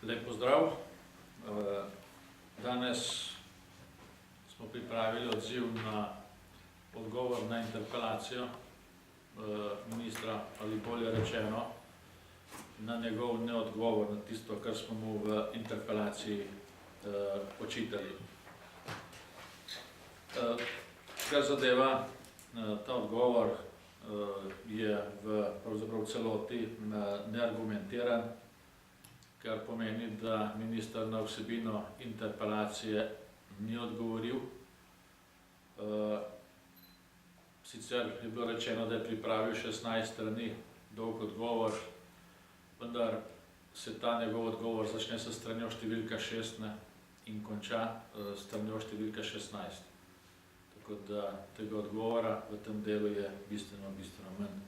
Lep pozdrav. Danes smo pripravili odziv na odgovor na interpelacijo ministra, ali bolje rečeno, na njegov neodgovor na tisto, kar smo mu v interpelaciji očitali. Kar zadeva ta odgovor, je pravzaprav v celoti neargumentiran, kar pomeni, da minister na vsebino interpelacije ni odgovoril. Sicer je bilo rečeno, da je pripravil 16 strani dolg odgovor, vendar se ta njegov odgovor začne s stranjo številka 6 in konča s stranjo številka 16. Tako da tega odgovora v tem delu je bistveno manj.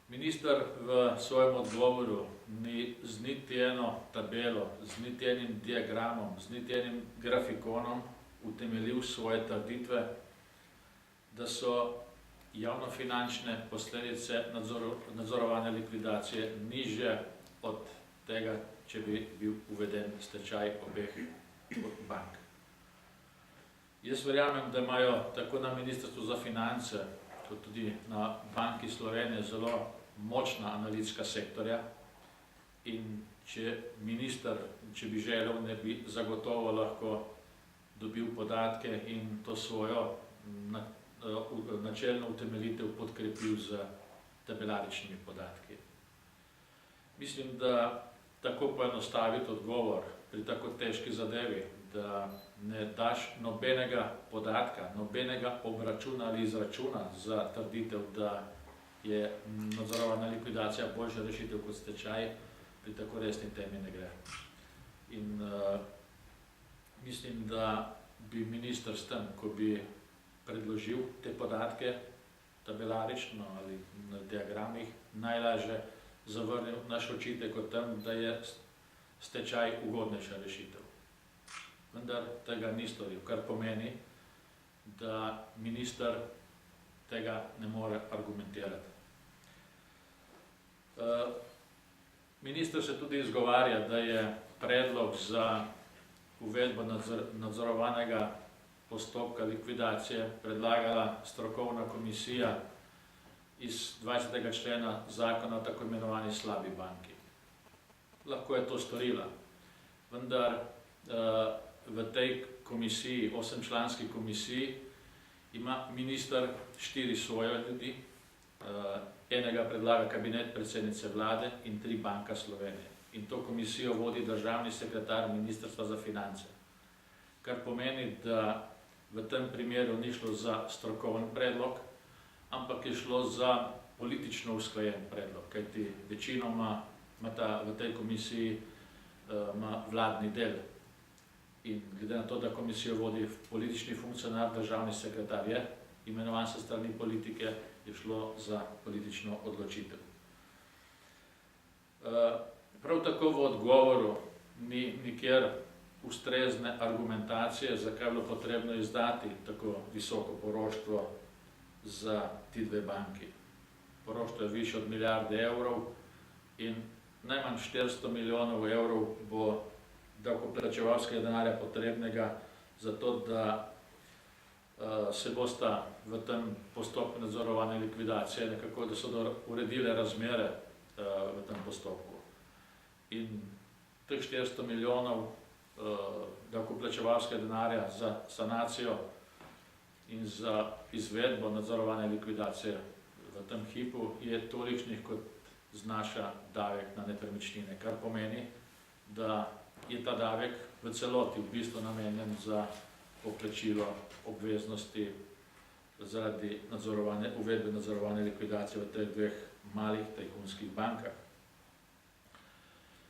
Minister v svojem odgovoru ni z niti eno tabelo, z niti enim diagramom, z niti enim grafikonom utemeljil svoje trditve, da so javnofinančne posledice nadzorovane likvidacije nižje od tega, če bi bil uveden stečaj obeh bank. Jaz verjamem, da imajo tako na Ministrstvu za finance, kot tudi na Banki Slovenije zelo močna analitska sektorja, in če minister, če bi želel, ne bi zagotovo lahko dobil podatke in to svojo načelno utemeljitev podkrepil z tabelaričnimi podatki. Mislim, da tako poenostaviti odgovor pri tako težki zadevi, da ne daš nobenega podatka, nobenega obračuna ali izračuna za trditev, da je nadzorovana likvidacija boljša rešitev kot stečaj, pri tako resni temi ne gre. In mislim, da bi minister s tem, ko bi predložil te podatke tabelarično ali na diagramih, najlažje zavrnil naš očitek o tem, da je stečaj ugodnejša rešitev. Vendar tega ni storil, kar pomeni, da minister tega ne more argumentirati. Minister se tudi izgovarja, da je predlog za uvedbo nadzorovanega postopka likvidacije predlagala strokovna komisija iz 20. člena zakona o tako imenovani slabi banki. Lahko je to storila, vendar v tej komisiji, 8-članski komisiji, ima minister 4 svoje ljudi, enega predlaga kabinet predsednice vlade in 3 Banka Slovenije. In to komisijo vodi državni sekretar Ministrstva za finance. Kar pomeni, da v tem primeru ni šlo za strokoven predlog, ampak je šlo za politično usklajen predlog, kajti večinoma v tej komisiji ima vladni del. In glede na to, da komisijo vodi politični funkcionar, državni sekretar je imenovan se strani politike, je šlo za politično odločitev. Prav tako v odgovoru ni nikjer ustrezne argumentacije, zakaj je bilo potrebno izdati tako visoko poroštvo za ti 2 banki. Poroštvo je višje od milijarde evrov in najmanj 400 milijonov evrov bo davkoplačevalskega denarja potrebnega za to, da se bosta v tem postopku nadzorovane likvidacije nekako, da so uredile razmere v tem postopku. In teh 400 milijonov davkoplačevalskega denarja za sanacijo in za izvedbo nadzorovane likvidacije v tem hipu je tolikšnih, kot znaša davek na nepremičnine, kar pomeni, da je ta davek v celoti v bistvu namenjen za poplačilo obveznosti zaradi uvedbe nadzorovane likvidacije v teh 2 malih tajkunskih bankah.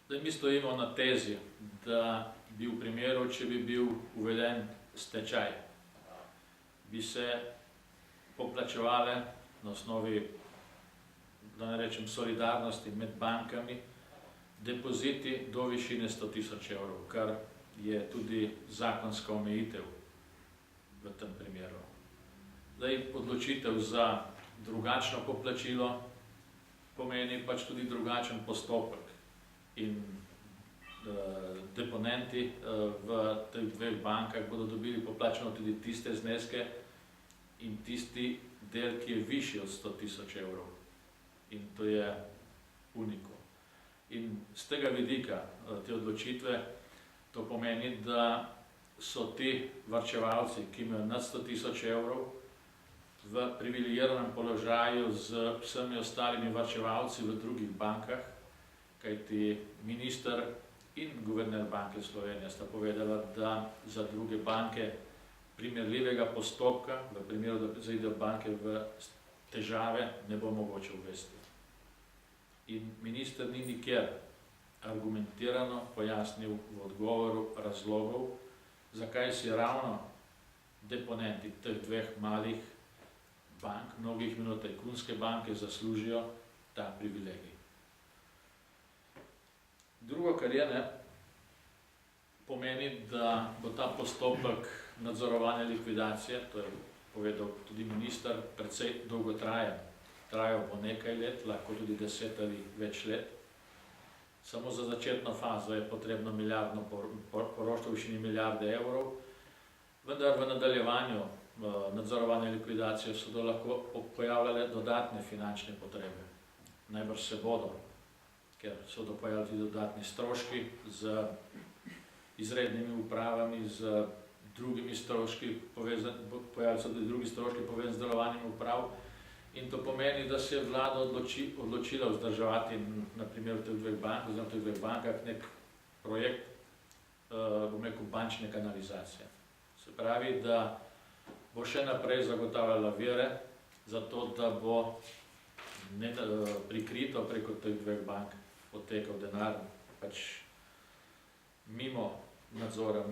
Zdaj mi stojimo na tezi, da bi v primeru, če bi bil uveden stečaj, bi se poplačevale na osnovi, da ne rečem, solidarnosti med bankami, depoziti do višine 100 tisoč evrov, kar je tudi zakonska omejitev v tem primeru. Zdaj, odločitev za drugačno poplačilo pomeni pač tudi drugačen postopek. In deponenti v teh dveh bankah bodo dobili poplačeno tudi tiste zneske in tisti del, ki je višji od 100 tisoč evrov. In to je unikum. In z tega vidika te odločitve to pomeni, da so ti varčevalci, ki imajo nad 100 tisoč evrov, v privilegiranem položaju z vsemi ostalimi varčevalci v drugih bankah, kajti minister in guverner Banke Slovenije sta povedala, da za druge banke primerljivega postopka, v primeru, da zaidejo banke v težave, ne bo mogoče uvesti. In minister ni nikjer argumentirano pojasnil v odgovoru razlogov, zakaj si ravno deponenti teh dveh malih bank, mnogih imenuje tajkunske banke, zaslužijo ta privilegij. Drugo, kar je, pomeni, da bo ta postopek nadzorovane likvidacije, to je povedal tudi minister, precej dolgotrajen. Trajal bo nekaj let, lahko tudi 10 ali več let. Samo za začetno fazo je potrebno milijardno poroštvo v višini milijarde evrov, vendar v nadaljevanju nadzorovane likvidacije so lahko pojavljale dodatne finančne potrebe. Najbrž se bodo, ker so pojavljali tudi dodatni stroški z izrednimi upravami, z drugimi stroški, pojavljali so tudi drugi stroški povezani z delovanjem uprav. In to pomeni, da se je vlada odločila vzdrževati na primeru teh dveh bank, oziroma teh dveh bankah, nek projekt, bom rekel, bančne kanalizacije. Se pravi, da bo še naprej zagotavljala vire, zato da bo prikrito preko teh dveh bank potekal denar, pač mimo nadzora,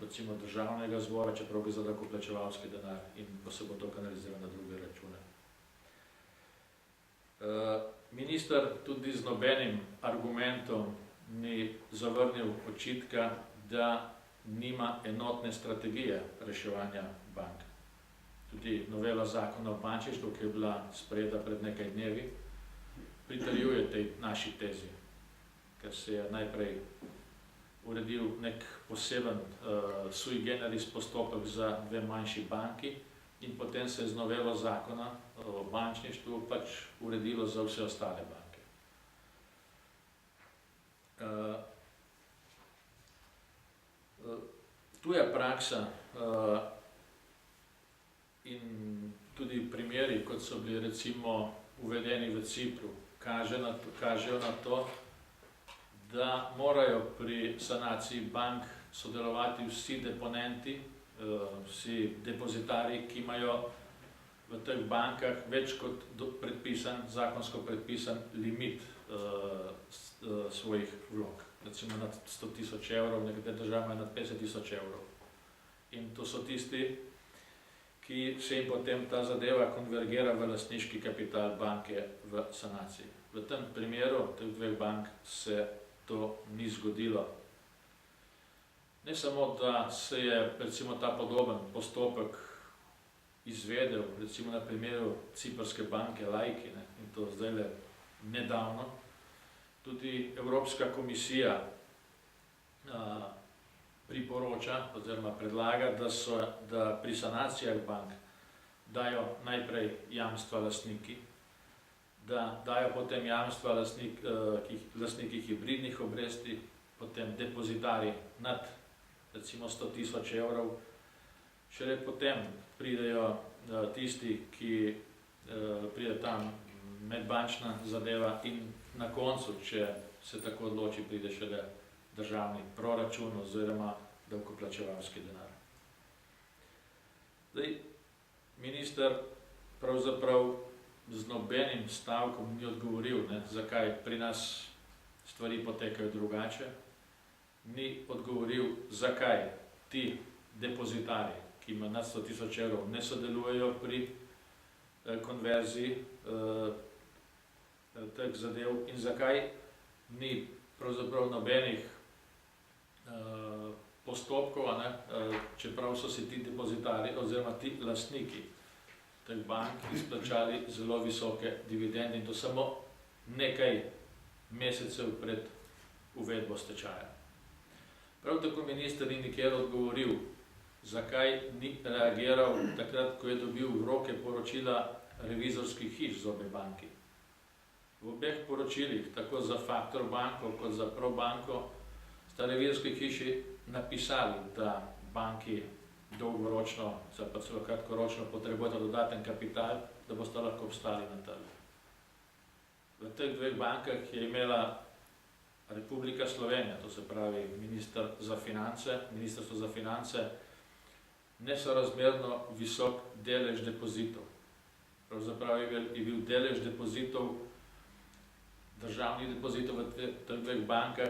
recimo državnega zbora, čeprav gre za davkoplačevalski denar, in ko se bo to kanaliziralo na druge račune. Minister tudi z nobenim argumentom ni zavrnil očitka, da nima enotne strategije reševanja bank. Tudi novela zakona o bančništvu, ki je bila sprejeta pred nekaj dnevi, pritrjuje tej naši tezi, ker se je najprej uredil nek poseben sui generis postopek za dve manjši banki in potem se je z novelo zakona o bančništvu pač uredilo za vse ostale banke. Tuja praksa in tudi primeri, kot so bili recimo uvedeni v Cipru, kažejo na to, da morajo pri sanaciji bank sodelovati vsi deponenti, vsi depozitarji, ki imajo v teh bankah več kot zakonsko predpisan limit svojih vlog. Recimo nad 100 tisoč evrov, nekatere države imajo nad 50 tisoč evrov. In to so tisti, ki se jim potem ta zadeva konvergira v lastniški kapital banke v sanaciji. V tem primeru teh dveh bank se to ni zgodilo. Ne samo, da se je recimo ta podoben postopek izvedel, recimo na primeru ciprske banke Laiki, in to zdaj nedavno, tudi Evropska komisija priporoča oziroma predlaga, da pri sanacijah bank dajo najprej jamstva lastniki, da dajo potem jamstva lastniki hibridnih obresti, potem depozitarji nad recimo 100 tisoč evrov, šele potem pridejo tisti, ki pride tam medbančna zadeva in na koncu, če se tako odloči, pride šele državni proračun oziroma davkoplačevalski denar. Zdaj, minister pravzaprav z nobenim stavkom ni odgovoril, zakaj pri nas stvari potekajo drugače, ni odgovoril, zakaj ti depozitarji, ki imajo nad 100 tisoč evrov, ne sodelujejo pri konverziji teh zadev in zakaj ni pravzaprav nobenih postopkov, čeprav so si ti depozitarji oziroma ti lastniki teh bank izplačali zelo visoke dividende in to samo nekaj mesecev pred uvedbo stečaja. Prav tako minister ni nikjer odgovoril, zakaj ni reagiral takrat, ko je dobil v roke poročila revizorskih hiš z obe banki. V obeh poročilih, tako za Faktor banko kot za Probanko, sta revizorski hiši napisali, da banki dolgoročno, pa celo kratkoročno potrebujeta dodaten kapital, da boste lahko obstali na trgu. V teh dveh bankah je imela Republika Slovenija, to se pravi Ministrstvo za finance, nesorazmerno visok delež depozitov. Pravzaprav je bil delež depozitov, državnih depozitov v teh dveh bankah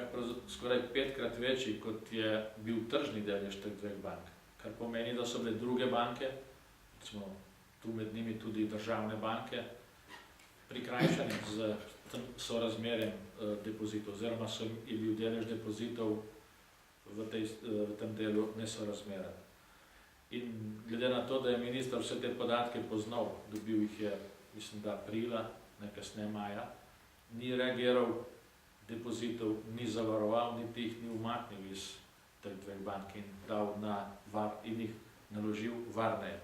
skoraj 5-krat večji, kot je bil tržni delež teh dveh bank. Kar pomeni, da so bile druge banke, recimo tu med njimi tudi državne banke, prikrajšane z sorazmerjem depozitov, oziroma je bil delež depozitov v tem delu nesorazmeren. In glede na to, da je minister vse te podatke poznal, dobil jih je, mislim, da aprila, kasneje maja, ni reagiral depozitov, ni zavaroval, niti jih ni umaknil iz teh dveh bank in dal in jih naložil varneje.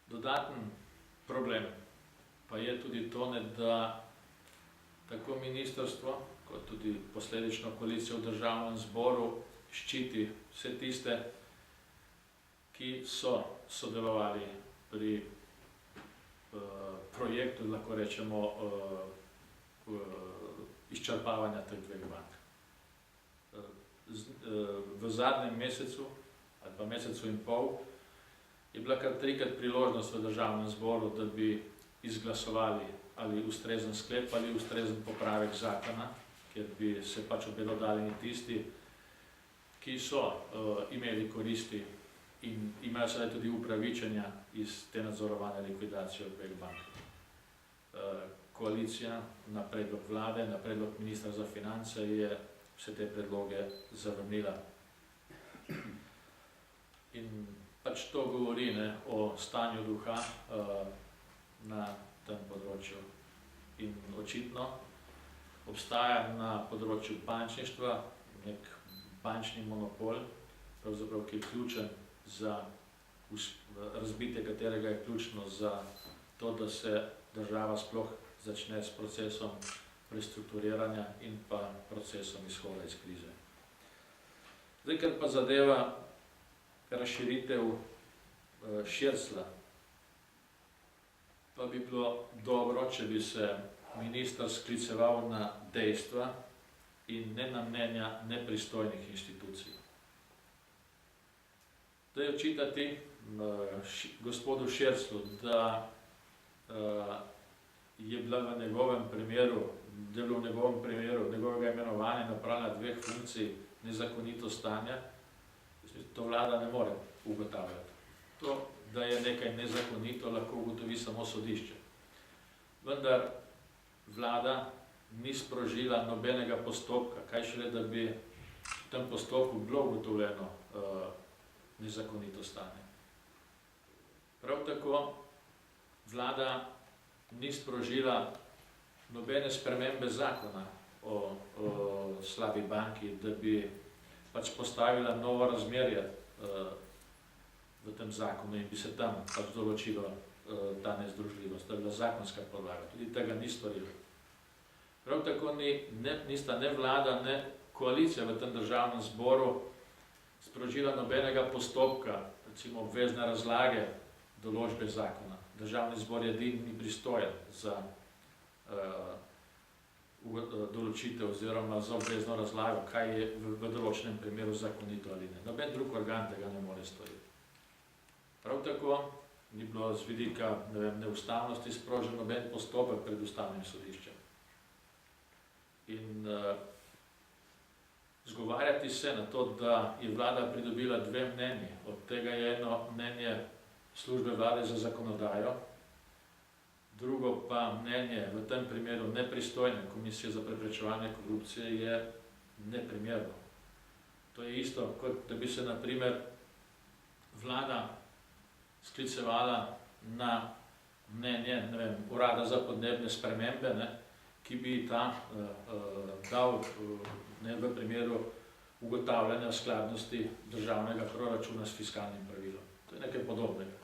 Dodaten problem pa je tudi to, da tako ministrstvo, kot tudi posledično koalicija v državnem zboru ščiti vse tiste, ki so sodelovali pri projektu, lahko rečemo, izčrpavanja teh dveh bank. V zadnjem mesecu, ali pa mesecu in pol, je bila kar 3-krat priložnost v državnem zboru, da bi izglasovali ali ustrezen sklep ali ustrezen popravek zakona, kjer bi se pač obelodalili tisti, ki so imeli koristi in imajo sedaj tudi upravičenja iz te nadzorovane likvidacije dveh bank. Koalicija na predlog vlade, na predlog ministra za finance je vse te predloge zavrnila. In pač to govori o stanju duha na tem področju. In očitno obstaja na področju bančništva nek bančni monopol, pravzaprav, ki je ključen za razbitje katerega je ključno za to, da se država sploh začne s procesom prestrukturiranja in pa procesom izhoda iz krize. Zdaj, ker pa zadeva razširitev Širclja, pa bi bilo dobro, če bi se minister skliceval na dejstva in ne na mnenja nepristojnih inštitucij. Da je očitati gospodu Širclju, da je bila v njegovem primeru, njegovega imenovanja in opravljanja dveh funkcij nezakonito stanje, to vlada ne more ugotavljati. To, da je nekaj nezakonito, lahko ugotovi samo sodišče. Vendar vlada ni sprožila nobenega postopka, kaj šele, da bi v tem postopku bilo ugotovljeno nezakonito stanje. Prav tako vlada ni sprožila nobene spremembe zakona o slabi banki, da bi pač postavila novo razmerje v tem zakonu in bi se tam pač določilo ta nezdružljivost. To je bila zakonska podlaga. Tudi tega ni storila. Prav tako nista ne vlada, ne koalicija v tem državnem zboru sprožila nobenega postopka, recimo obvezne razlage določbe zakona. Državni zbor je edini pristojen za določitev oziroma za obvezno razlago, kaj je v določenem primeru zakonito ali ne. Noben drug organ tega ne more storiti. Prav tako ni bilo z vidika neustavnosti sprožen noben postopek pred ustavnim sodiščem. In zgovarjati se na to, da je vlada pridobila dve mnenji, od tega je eno mnenje službe vlade za zakonodajo, drugo pa mnenje v tem primeru nepristojne komisije za preprečevanje korupcije, je neprimerno. To je isto, kot da bi se na primer vlada sklicevala na mnenje, ne vem, Urada za podnebne spremembe, ne, ki bi ta dal ne, v primeru ugotavljanja skladnosti državnega proračuna s fiskalnim pravilom. To je nekaj podobnega.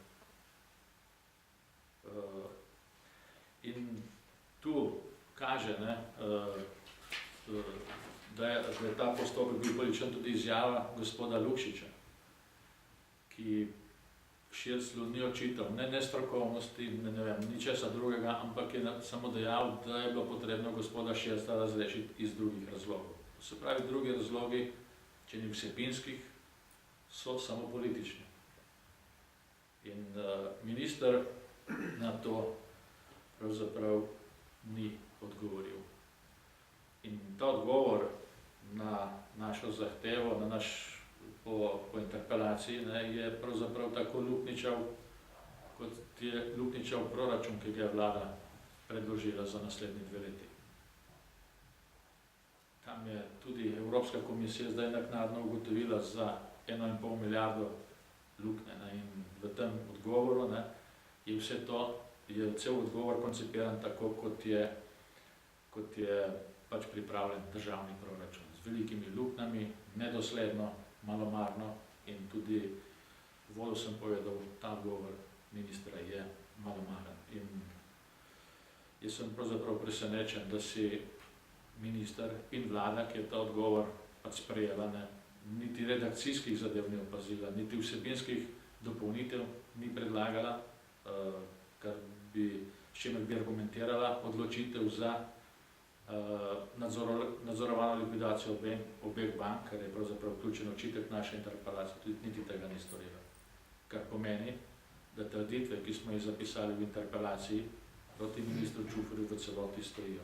In tu kaže, ne, da je ta postopek bil političen tudi izjava gospoda Lukšiča, ki Širclju ni očital ne nestrokovnosti, ne vem, ničesa drugega, ampak je samo dejal, da je bilo potrebno gospoda Širclja razrešiti iz drugih razlogov. Se pravi, drugi razlogi, če ni vsebinskih, so samo politični. In minister na to pravzaprav ni odgovoril. In ta odgovor na našo zahtevo, na naš po interpelaciji, ne, je pravzaprav tako luknjičav, kot je luknjičav proračun, ki ga je vlada predložila za naslednji 2 leti. Tam je tudi Evropska komisija zdaj naknadno ugotovila za 1,5 milijardo luknje, ne, in v tem odgovoru, ne, je vse to, je cel odgovor koncipiran tako, kot je pač pripravljen državni proračun. Z velikimi luknjami, nedosledno, malomarno in tudi, volil sem povedal, ta odgovor ministra je malomaren. In jaz sem pravzaprav presenečen, da si minister in vlada, ki je ta odgovor pač sprejela, ne, niti redakcijskih zadev ni opazila, niti vsebinskih dopolnitev ni predlagala, s čimer bi argumentirala odločitev za nadzorovano likvidacijo obeh bank, kar je pravzaprav ključen očitek naše interpelacije, tudi niti tega ni storila. Kar pomeni, da trditve, ki smo jih zapisali v interpelaciji, proti ministru Čuferju v celoti stojijo.